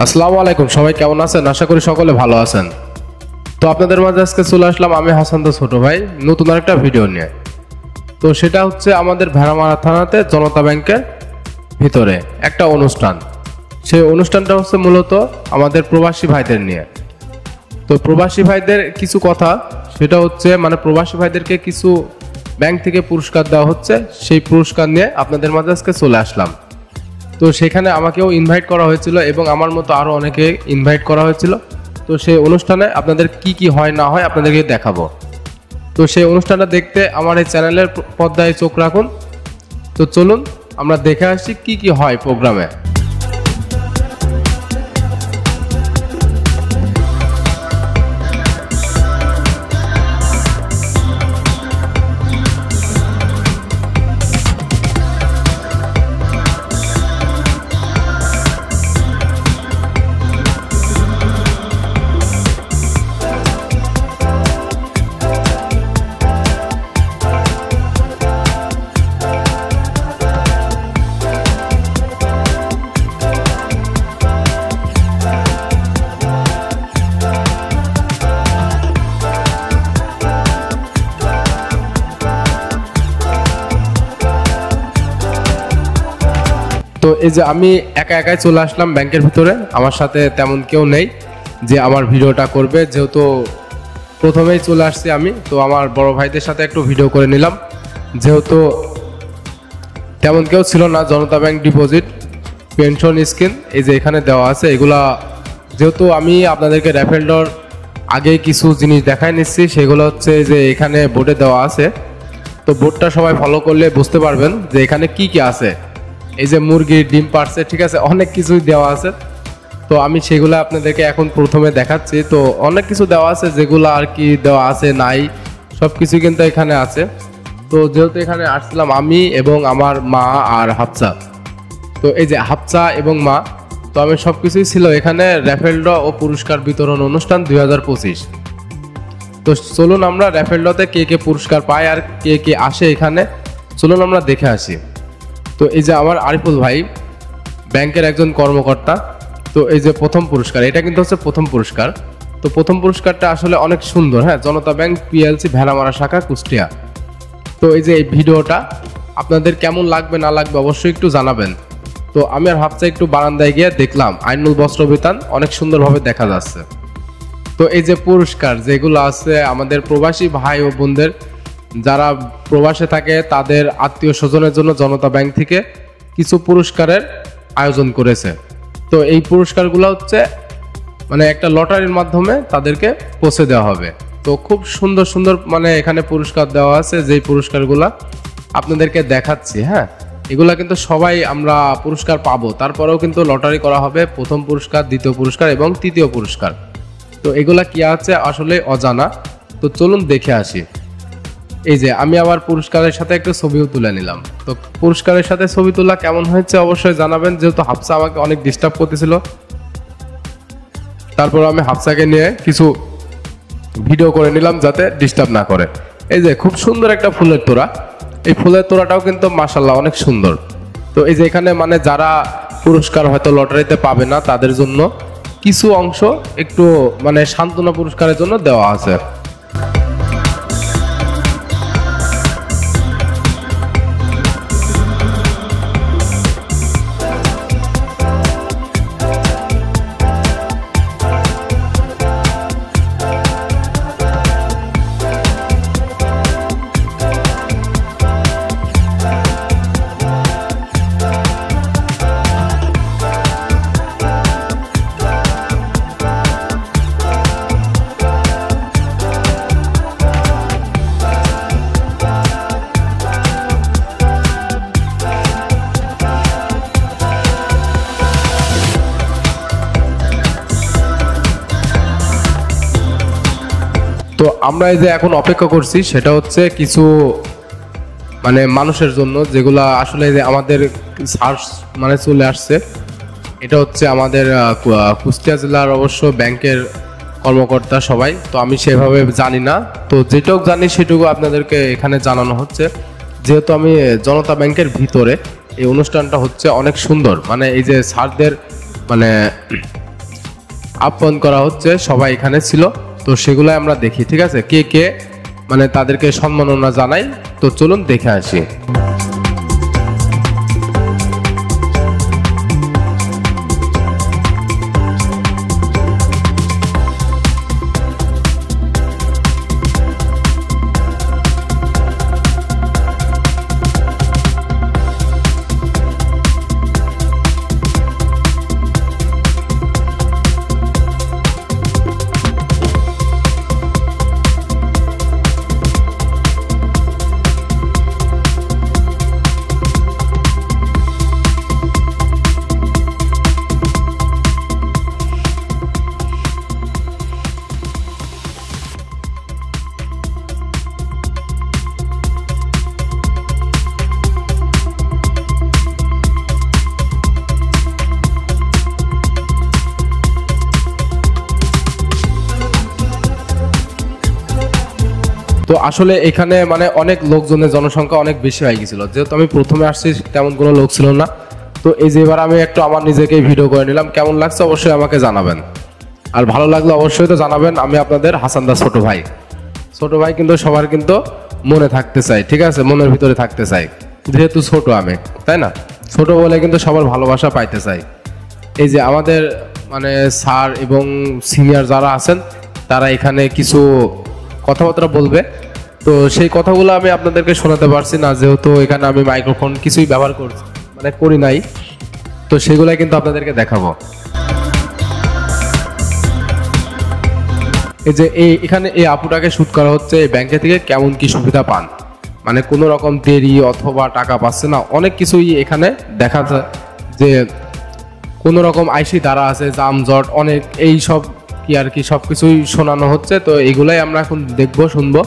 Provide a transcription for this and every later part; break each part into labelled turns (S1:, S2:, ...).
S1: আসসালামু আলাইকুম, সবাই কেমন আছেন? আশা করি সকলে ভালো আছেন। তো আপনাদের মাঝে আজকে চলে আসলাম আমি হাসান দা ছোট ভাই নতুন আরেকটা ভিডিও নিয়ে। তো সেটা হচ্ছে আমাদের ভেড়ামারা থানাতে জনতা ব্যাংকের ভিতরে একটা অনুষ্ঠান। সেই অনুষ্ঠানটা হচ্ছে মূলত আমাদের প্রবাসী ভাইদের নিয়ে। তো প্রবাসী ভাইদের কিছু কথা, সেটা হচ্ছে মানে প্রবাসী ভাইদেরকে কিছু ব্যাংক থেকে পুরস্কার দেওয়া হচ্ছে, সেই পুরস্কার নিয়ে আপনাদের মাঝে আজকে চলে আসলাম। তো সেখানে আমাকেও ইনভাইট করা হয়েছিল এবং আমার মতো আরও অনেকে ইনভাইট করা হয়েছিল। তো সেই অনুষ্ঠানে আপনাদের কি কি হয় না হয় আপনাদেরকে দেখাবো। তো সেই অনুষ্ঠানটা দেখতে আমার এই চ্যানেলের পর্দায় চোখ রাখুন। তো চলুন আমরা দেখে আসি কি কি হয় প্রোগ্রামে। তো এই যে আমি একা একাই চলে আসলাম ব্যাংকের ভিতরে, আমার সাথে তেমন কেউ নেই যে আমার ভিডিওটা করবে। যেহেতু প্রথমেই চলে আসছি আমি, তো আমার বড় ভাইদের সাথে একটু ভিডিও করে নিলাম। যেহেতু তেমন কেউ ছিল না, জনতা ব্যাংক ডিপোজিট পেনশন স্কিম এই যে এখানে দেওয়া আছে এগুলা, যেহেতু আমি আপনাদেরকে র্যাফেলডর আগেই কিছু জিনিস দেখাই নিচ্ছি, সেগুলো হচ্ছে যে এখানে বোর্ডে দেওয়া আছে। তো বোর্ডটা সবাই ফলো করলে বুঝতে পারবেন যে এখানে কি কি আছে। এই যে মুরগির ডিম পারছে, ঠিক আছে, অনেক কিছুই দেওয়া আছে। তো আমি সেগুলো আপনাদেরকে এখন প্রথমে দেখাচ্ছি। তো অনেক কিছু দেওয়া আছে, যেগুলো আর কি দেওয়া আছে নাই সব কিছু কিন্তু এখানে আছে। তো যেহেতু এখানে আসছিলাম আমি এবং আমার মা আর হাফসা, তো এই যে হাফসা এবং মা, তো আমি সব কিছুই ছিল এখানে র্যাফেলড ও পুরস্কার বিতরণ অনুষ্ঠান 2025। তো চলুন আমরা র্যাফেলডতে কে কে পুরস্কার পায় আর কে কে আসে এখানে, চলুন আমরা দেখে আসি। তো এই যে আমার আরিফুল ভাই ব্যাংকের একজন কর্মকর্তা। তো এই যে প্রথম পুরস্কার, এটা কিন্তু হচ্ছে প্রথম পুরস্কার। তো প্রথম পুরস্কারটা আসলে অনেক সুন্দর, হ্যাঁ, জনতা ব্যাংক পিএলসি ভেড়ামারা শাখা কুষ্টিয়া। তো এই যে এই ভিডিওটা আপনাদের কেমন লাগবে না লাগবে অবশ্যই একটু জানাবেন। তো আমি আর হাফসা একটু বারান্দায় গিয়ে দেখলাম আইনুল বস্ত্র বিতান অনেক সুন্দরভাবে দেখা যাচ্ছে। তো এই যে পুরস্কার যেগুলো আছে আমাদের প্রবাসী ভাই ও বোনদের যারা প্রবাসে থাকে তাদের আত্মীয় স্বজনের জন্য জনতা ব্যাংক থেকে কিছু পুরস্কারের আয়োজন করেছে। তো এই পুরস্কারগুলো হচ্ছে মানে একটা লটারির মাধ্যমে তাদেরকে পৌঁছে দেওয়া হবে। তো খুব সুন্দর সুন্দর মানে এখানে পুরস্কার দেওয়া আছে, যেই পুরস্কারগুলো আপনাদেরকে দেখাচ্ছি। হ্যাঁ, এগুলা কিন্তু সবাই আমরা পুরস্কার পাবো, তারপরেও কিন্তু লটারি করা হবে, প্রথম পুরস্কার, দ্বিতীয় পুরস্কার এবং তৃতীয় পুরস্কার। তো এগুলা কি আছে আসলে অজানা। তো চলুন দেখে আসি। এই যে আমি আবার পুরস্কারের সাথে একটা ছবিও তুলে নিলাম। তো পুরস্কারের সাথে ছবি তোলা কেমন হয়েছে অবশ্যই জানাবেন, যেহেতু হাফসা আমাকে অনেক ডিস্টার্ব করতেছিল। তারপর আমি হাফসাকে নিয়ে কিছু ভিডিও করে নিলাম যাতে ডিস্টার্ব না করে। এই যে খুব সুন্দর একটা ফুলের তোড়া, এই ফুলের তোড়াটাও কিন্তু মাশাআল্লাহ অনেক সুন্দর। তো এই যে এখানে মানে যারা পুরস্কার হয়তো লটারিতে পাবে না তাদের জন্য কিছু অংশ একটু মানে সান্ত্বনা পুরস্কারের জন্য দেওয়া আছে। তো আমরা এই যে এখন অপেক্ষা করছি সেটা হচ্ছে কিছু মানে মানুষের জন্য, যেগুলা আসলে যে আমাদের সার্চ মানে চলে আসছে। এটা হচ্ছে আমাদের কুষ্টিয়া জেলার অবশ্য ব্যাংকের কর্মকর্তা সবাই। তো আমি সেভাবে জানি না, তো যেটুকু জানি সেটুকু আপনাদেরকে এখানে জানানো হচ্ছে। যেহেতু আমি জনতা ব্যাংকের ভিতরে, এই অনুষ্ঠানটা হচ্ছে অনেক সুন্দর, মানে এই যে স্যারদের মানে আপ্যায়ন করা হচ্ছে, সবাই এখানে ছিল। তো সেগুলো আমরা দেখি, ঠিক আছে, কে কে মানে তাদেরকে সম্মাননা জানাই। তো চলুন দেখে আসি। তো আসলে এখানে মানে অনেক লোকজনের জনসংখ্যা অনেক বেশি হয়ে গেছিল, যেহেতু আমি প্রথমে আসছি তেমন কোনো লোক ছিল না। তো এই যে এবার আমি একটু আমার নিজেকেই ভিডিও করে নিলাম, কেমন লাগছে অবশ্যই আমাকে জানাবেন, আর ভালো লাগলে অবশ্যই তো জানাবেন। আমি আপনাদের হাসান দা ছোট ভাই। ছোট ভাই কিন্তু সবার কিন্তু মনে থাকতে চাই, ঠিক আছে, মনের ভিতরে থাকতে চাই, যেহেতু ছোট আমি, তাই না? ছোট বলে কিন্তু সবার ভালোবাসা পাইতে চাই। এই যে আমাদের মানে স্যার এবং সিনিয়র যারা আছেন তারা এখানে কিছু কথাবার্তা বলবে। তো সেই কথাগুলো আমি আপনাদেরকে শোনাতে পারছি না, যেহেতু এখানে আমি মাইক্রোফোন কিছুই ব্যবহার করছি মানে করি নাই। তো সেগুলাই কিন্তু আপনাদেরকে দেখাবো। এই যে এখানে এই আপুটাকে শুট করা হচ্ছে, এই ব্যাংকে থেকে কেমন কি সুবিধা পান, মানে কোনো রকম দেরি অথবা টাকা পাচ্ছে না, অনেক কিছুই এখানে দেখা যায়। যে কোনো রকম আইসি দ্বারা আছে, জামজট অনেক, এই সব কি আর কি সবকিছুই শোনানো হচ্ছে। তো এগুলাই আমরা এখন দেখবো, শুনবো।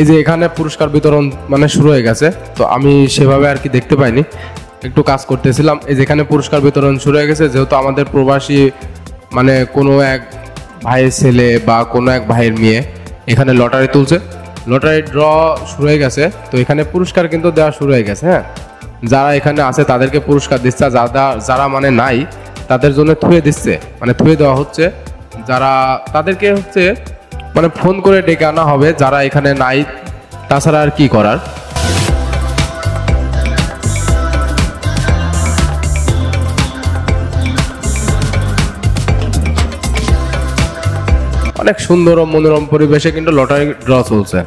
S1: এই যে এখানে পুরস্কার বিতরণ মানে শুরু হয়ে গেছে, তো আমি সেভাবে আর কি দেখতে পাইনি, একটু কাজ করতেছিলাম। এই যেখানে পুরস্কার বিতরণ শুরু হয়ে গেছে, যেহেতু আমাদের প্রবাসী মানে কোনো এক ভাইয়ের ছেলে বা কোনো এক ভাইয়ের মেয়ে এখানে লটারি তুলছে, লটারি ড্র শুরু হয়ে গেছে। তো এখানে পুরস্কার কিন্তু দেওয়া শুরু হয়ে গেছে। হ্যাঁ, যারা এখানে আছে তাদেরকে পুরস্কার দিচ্ছে, যারা মানে নাই তাদের জন্য থুয়ে দিচ্ছে, মানে থুয়ে দেওয়া হচ্ছে। যারা তাদেরকে হচ্ছে মানে ফোন করে ডেকে আনা হবে, যারা এখানে নাই, তাছাড়া আর কি করার। অনেক সুন্দর ও মনোরম পরিবেশে কিন্তু লটারি ড্র চলছে।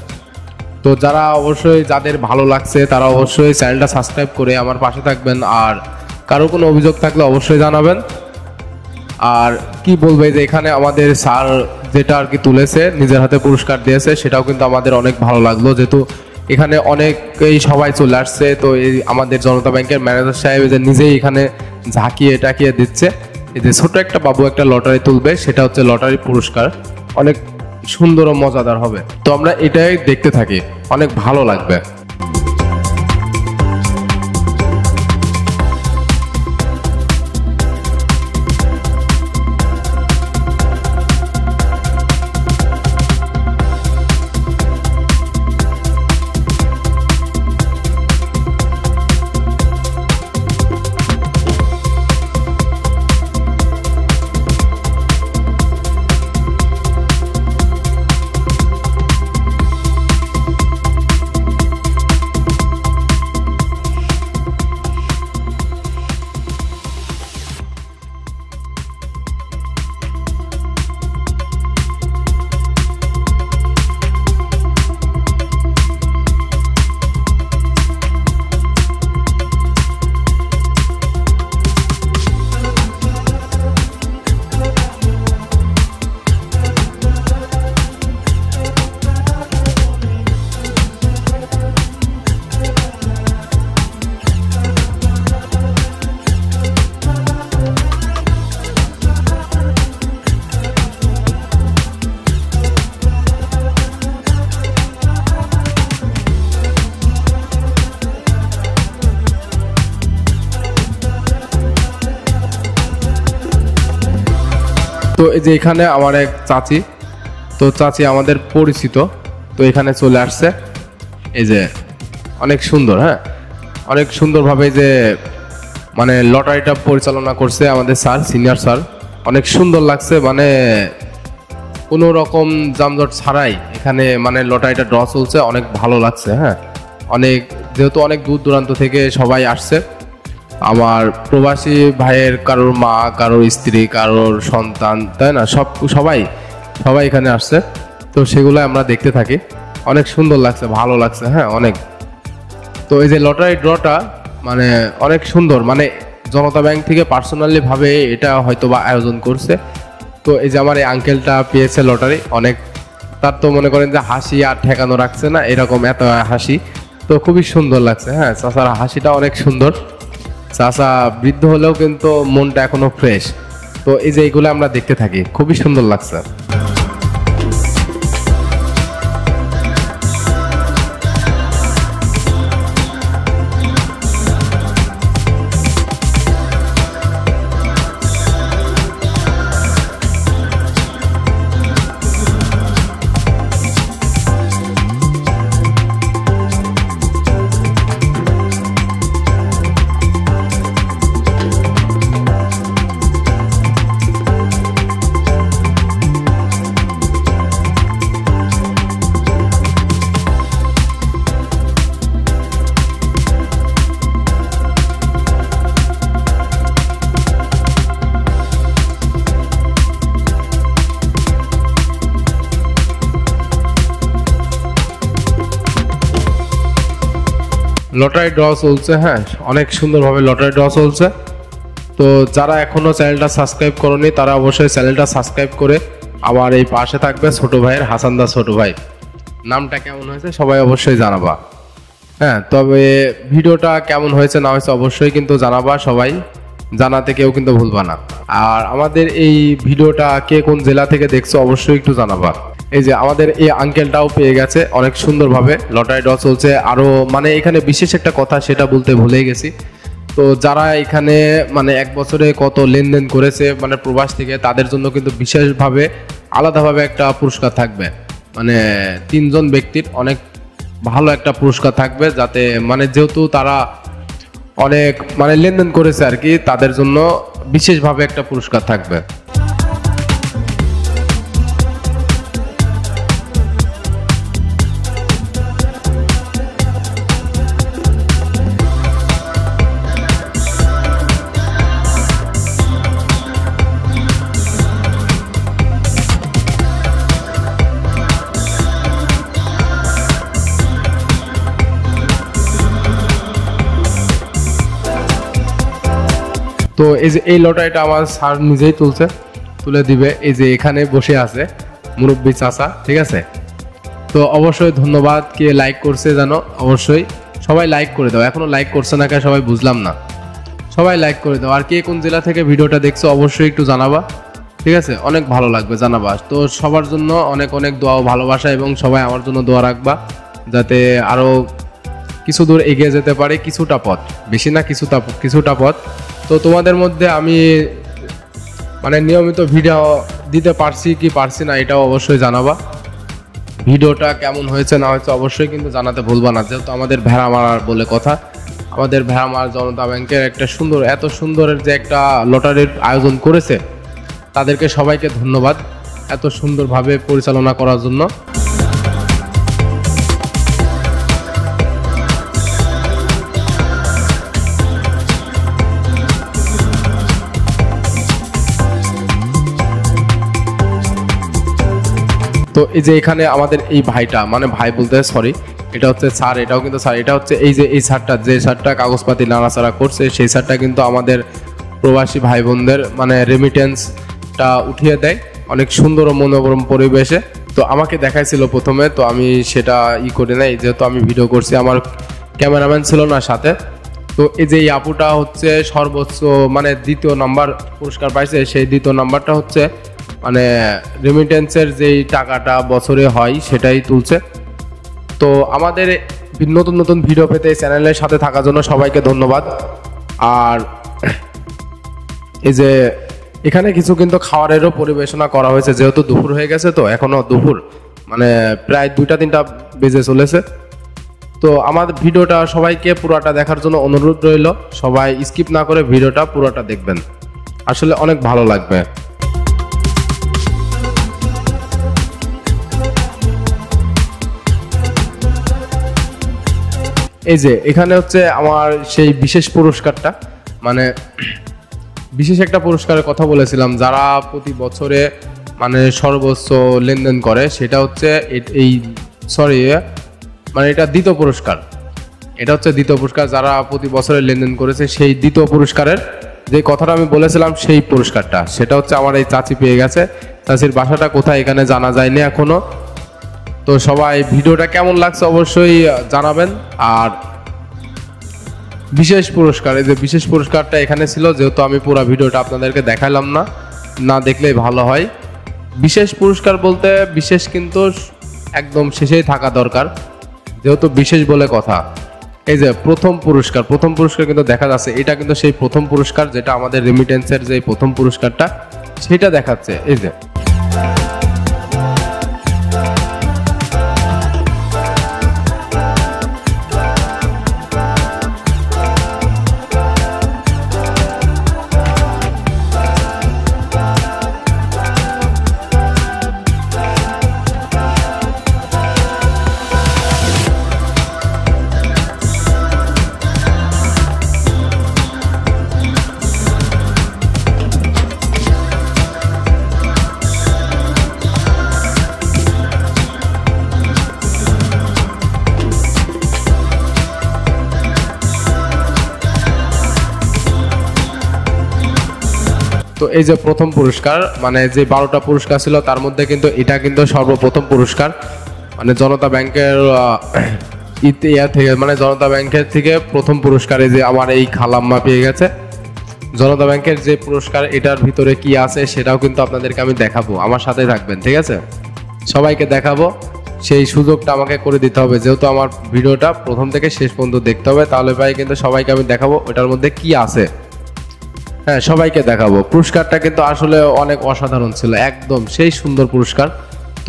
S1: তো যারা অবশ্যই যাদের ভালো লাগছে তারা অবশ্যই চ্যানেলটা সাবস্ক্রাইব করে আমার পাশে থাকবেন। আর কারো কোনো অভিযোগ থাকলে অবশ্যই জানাবেন। আর কি বলবে যে এখানে আমাদের স্যার যেটা আর কি তুলেছে, নিজের হাতে পুরস্কার দিয়েছে, সেটাও কিন্তু আমাদের অনেক ভালো লাগলো। যেহেতু এখানে অনেকেই সবাই চলে আসছে, তো এই আমাদের জনতা ব্যাংকের ম্যানেজার সাহেব যে নিজেই এখানে ঝাঁকিয়ে টাকিয়ে দিচ্ছে। এই যে ছোট একটা বাবু একটা লটারি তুলবে, সেটা হচ্ছে লটারি পুরস্কার, অনেক সুন্দর ও মজাদার হবে। তো আমরা এটাই দেখতে থাকি, অনেক ভালো লাগবে। তো এই যে এখানে আমার এক চাচি, তো চাচি আমাদের পরিচিত, তো এখানে চলে আসছে। এই যে অনেক সুন্দর, হ্যাঁ, অনেক সুন্দরভাবে যে মানে লটারিটা পরিচালনা করছে আমাদের স্যার, সিনিয়র স্যার, অনেক সুন্দর লাগছে। মানে কোনো রকম যানজট ছাড়াই এখানে মানে লটারিটা ড্র চলছে, অনেক ভালো লাগছে। হ্যাঁ, অনেক যেহেতু অনেক দূর দূরান্ত থেকে সবাই আসছে, আমার প্রবাসী ভাইয়ের কারোর মা, কারোর স্ত্রী, কারোর সন্তান, তাই না, সবাই এখানে আসছে। তো সেগুলো আমরা দেখতে থাকি, অনেক সুন্দর লাগছে, ভালো লাগছে। হ্যাঁ, অনেক। তো এই যে লটারি ড্রটা মানে অনেক সুন্দর, মানে জনতা ব্যাংক থেকে পার্সোনালি ভাবে এটা হয়তো বা আয়োজন করছে। তো এই যে আমার এই আঙ্কেলটা পেয়েছে লটারি, অনেক, তার তো মনে করেন যে হাসি আর ঠেকানো রাখছে না, এরকম এত হাসি, তো খুবই সুন্দর লাগছে। হ্যাঁ, চাচার হাসিটা অনেক সুন্দর। চাচা বৃদ্ধ হলেও কিন্তু মনটা এখনো ফ্রেশ। তো এই যে এইগুলো আমরা দেখতে থাকি, খুবই সুন্দর লাগছে। লটারি ড্র চলছে। হ্যাঁ, অনেক সুন্দরভাবে লটারি ড্র চলছে। তো যারা এখনো চ্যানেলটা সাবস্ক্রাইব করনি তারা অবশ্যই চ্যানেলটা সাবস্ক্রাইব করে আমার এই পাশে থাকবে। ছোট ভাইয়ের হাসান দা ছোট ভাই, নামটা কেমন হয়েছে সবাই অবশ্যই জানাবা। হ্যাঁ, তবে ভিডিওটা কেমন হয়েছে না হয়েছে অবশ্যই কিন্তু জানাবা, সবাই জানাতে কেউ কিন্তু ভুলবা না। আর আমাদের এই ভিডিওটা কে কোন জেলা থেকে দেখছো অবশ্যই একটু জানাবা। এই যে আমাদের এই আঙ্কেলটাও পেয়ে গেছে, অনেক সুন্দরভাবে লটারি ড্র চলছে। আরও মানে এখানে বিশেষ একটা কথা সেটা বলতে ভুলে গেছি। তো যারা এখানে মানে এক বছরে কত লেনদেন করেছে মানে প্রবাস থেকে, তাদের জন্য কিন্তু বিশেষভাবে আলাদাভাবে একটা পুরস্কার থাকবে। মানে 3 জন ব্যক্তির অনেক ভালো একটা পুরস্কার থাকবে, যাতে মানে যেহেতু তারা অনেক মানে লেনদেন করেছে আর কি, তাদের জন্য বিশেষভাবে একটা পুরস্কার থাকবে। তো এই যে এই লটারিটা আমার স্যার নিজেই তুলে দিবে, এই যে এখানে বসে আছে মুরব্বী চাচা, ঠিক আছে। তো অবশ্যই ধন্যবাদ। কে লাইক করছে জানো, অবশ্যই সবাই লাইক করে দাও। এখনো লাইক করছে না কেন সবাই বুঝলাম না, সবাই লাইক করে দাও। আর কে কোন জেলা থেকে ভিডিওটা দেখছো অবশ্যই একটু জানাবা, ঠিক আছে, অনেক ভালো লাগবে জানাবা। তো সবার জন্য অনেক অনেক দোয়া ও ভালোবাসা, এবং সবাই আমার জন্য দোয়া রাখবা যাতে আরও কিছু দূর এগিয়ে যেতে পারে, কিছুটা পথ, বেশি না কিছুটা পথ। তো তোমাদের মধ্যে আমি মানে নিয়মিত ভিডিও দিতে পারছি কি পারছি না এটাও অবশ্যই জানাবা। ভিডিওটা কেমন হয়েছে না হয়েছে অবশ্যই কিন্তু জানাতে ভুলবা না, যেহেতু আমাদের ভেড়ামারার বলে কথা, আমাদের ভেড়ামারা জনতা ব্যাংকের একটা সুন্দর, এত সুন্দরের যে একটা লটারির আয়োজন করেছে, তাদেরকে সবাইকে ধন্যবাদ এত সুন্দরভাবে পরিচালনা করার জন্য। তো এই যে এখানে আমাদের এই ভাইটা, মানে ভাই বলতে সরি, এটা হচ্ছে স্যার, এটাও কিন্তু স্যার, এটা হচ্ছে এই যে এই স্যারটা, যে স্যারটা কাগজপাতি নাড়াচাড়া করছে, সেই স্যারটা কিন্তু আমাদের প্রবাসী ভাই বোনদের মানে রেমিটেন্সটা উঠিয়ে দেয় অনেক সুন্দর ও মনোরম পরিবেশে। তো আমাকে দেখাইছিল প্রথমে, তো আমি সেটা করি নাই, যেহেতু আমি ভিডিও করছি, আমার ক্যামেরাম্যান ছিল না সাথে। তো এই যে এই আপুটা হচ্ছে সর্বোচ্চ মানে 2য় নাম্বার পুরস্কার পাইছে, সেই 2য় নাম্বারটা হচ্ছে মানে রেমিটেন্সের যেই টাকাটা বছরে হয় সেটাই তুলছে। তো আমাদের নতুন নতুন ভিডিও পেতে চ্যানেলের সাথে থাকার জন্য সবাইকে ধন্যবাদ। আর এই যে এখানে কিছু কিন্তু খাবারেরও পরিবেশনা করা হয়েছে, যেহেতু দুপুর হয়ে গেছে, তো এখনো দুপুর মানে প্রায় 2টা-3টা বেজে চলেছে। তো আমার ভিডিওটা সবাইকে পুরোটা দেখার জন্য অনুরোধ রইল, সবাই স্কিপ না করে ভিডিওটা পুরোটা দেখবেন, আসলে অনেক ভালো লাগবে। এই যে এখানে হচ্ছে আমার সেই বিশেষ পুরস্কারটা, মানে বিশেষ একটা পুরস্কারের কথা বলেছিলাম, যারা প্রতি বছরে মানে সর্বোচ্চ লেনদেন করে, সেটা হচ্ছে এই সরি মানে এটা 2য় পুরস্কার, এটা হচ্ছে 2য় পুরস্কার, যারা প্রতি বছরে লেনদেন করেছে সেই 2য় পুরস্কারের যে কথাটা আমি বলেছিলাম, সেই পুরস্কারটা সেটা হচ্ছে আমার এই চাচি পেয়ে গেছে। চাচির বাসাটা কোথায় এখানে জানা যায়নি এখনো। তো সবাই ভিডিওটা কেমন লাগছে অবশ্যই জানাবেন। আর বিশেষ পুরস্কার, এই যে বিশেষ পুরস্কারটা এখানে ছিল, যেহেতু আমি পুরো ভিডিওটা আপনাদেরকে দেখাইলাম না, না দেখলেই ভালো হয়। বিশেষ পুরস্কার বলতে বিশেষ কিন্তু একদম শেষেই থাকা দরকার, যেহেতু বিশেষ বলে কথা। এই যে প্রথম পুরস্কার কিন্তু দেখা যাচ্ছে, এটা কিন্তু সেই প্রথম পুরস্কার, যেটা আমাদের রেমিটেন্সের যে প্রথম পুরস্কারটা সেটা দেখাচ্ছে। এই যে তো এই যে প্রথম পুরস্কার, মানে যে 12টা পুরস্কার ছিল তার মধ্যে কিন্তু এটা কিন্তু সর্বপ্রথম পুরস্কার, মানে জনতা ব্যাংকের থেকে, মানে জনতা ব্যাংকের থেকে প্রথম পুরস্কারে যে আমার এই খালাম্মা পেয়ে গেছে। জনতা ব্যাংকের যে পুরস্কার, এটার ভিতরে কি আছে সেটাও কিন্তু আপনাদেরকে আমি দেখাবো, আমার সাথে থাকবেন, ঠিক আছে, সবাইকে দেখাবো। সেই সুযোগটা আমাকে করে দিতে হবে, যেহেতু আমার ভিডিওটা প্রথম থেকে শেষ পর্যন্ত দেখতে হবে, তাহলে ভাই কিন্তু সবাইকে আমি দেখাবো ওটার মধ্যে কি আছে। হ্যাঁ, সবাইকে দেখাবো। পুরস্কারটা কিন্তু আসলে অনেক অসাধারণ ছিল, একদম সেই সুন্দর পুরস্কার।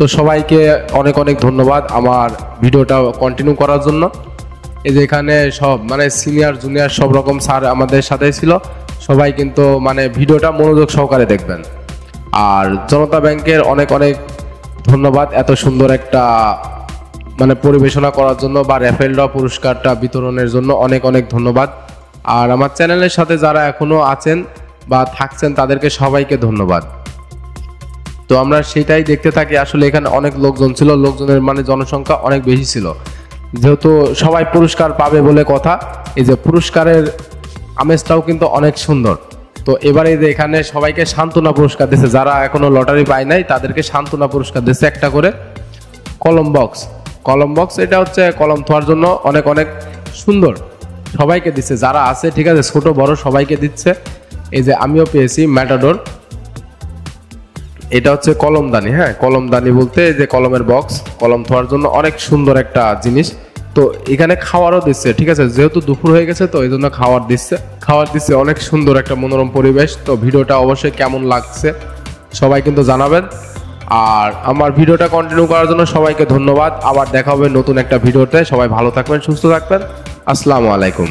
S1: তো সবাইকে অনেক অনেক ধন্যবাদ আমার ভিডিওটা কন্টিনিউ করার জন্য। এই যে এখানে সব মানে সিনিয়র জুনিয়র সব রকম স্যার আমাদের সাথেই ছিল, সবাই কিন্তু মানে ভিডিওটা মনোযোগ সহকারে দেখবেন। আর জনতা ব্যাংকের অনেক অনেক ধন্যবাদ এত সুন্দর একটা মানে পরিবেশনা করার জন্য বা র্যাফেল ড্র পুরস্কারটা বিতরণের জন্য অনেক অনেক ধন্যবাদ। আর আমার চ্যানেলের সাথে যারা এখনো আছেন বা থাকছেন তাদেরকে সবাইকে ধন্যবাদ। তো আমরা সেটাই দেখতে থাকি। আসলে এখানে অনেক লোকজন ছিল, লোকজনের মানে জনসংখ্যা অনেক বেশি ছিল, যেহেতু সবাই পুরস্কার পাবে বলে কথা। এই যে পুরস্কারের আমেজটাও কিন্তু অনেক সুন্দর। তো এবারে যে এখানে সবাইকে সান্ত্বনা পুরস্কার দিচ্ছে, যারা এখনো লটারি পায় নাই তাদেরকে সান্ত্বনা পুরস্কার দিচ্ছে একটা করে কলম বক্স। এটা হচ্ছে কলম থোয়ার জন্য অনেক অনেক সুন্দর, সবাইকে দিচ্ছে যারা আছে, ঠিক আছে, ছোট বড় সবাইকে দিচ্ছে। এই যে আমিও পেয়েছি ম্যাটাডোর, এটা হচ্ছে কলমদানি। হ্যাঁ, কলমদানি বলতে যে কলমের বক্স, কলম থোয়ার জন্য অনেক সুন্দর একটা জিনিস। তো এখানে খাওয়ারও দিচ্ছে, ঠিক আছে, যেহেতু দুপুর হয়ে গেছে তো এই জন্য খাওয়ার দিচ্ছে। অনেক সুন্দর একটা মনোরম পরিবেশ। তো ভিডিওটা অবশ্যই কেমন লাগছে সবাই কিন্তু জানাবেন। আর আমার ভিডিওটা কন্টিনিউ করার জন্য সবাইকে ধন্যবাদ। আবার দেখা হবে নতুন একটা ভিডিওতে। সবাই ভালো থাকবেন, সুস্থ থাকবেন। আসসালামু আলাইকুম।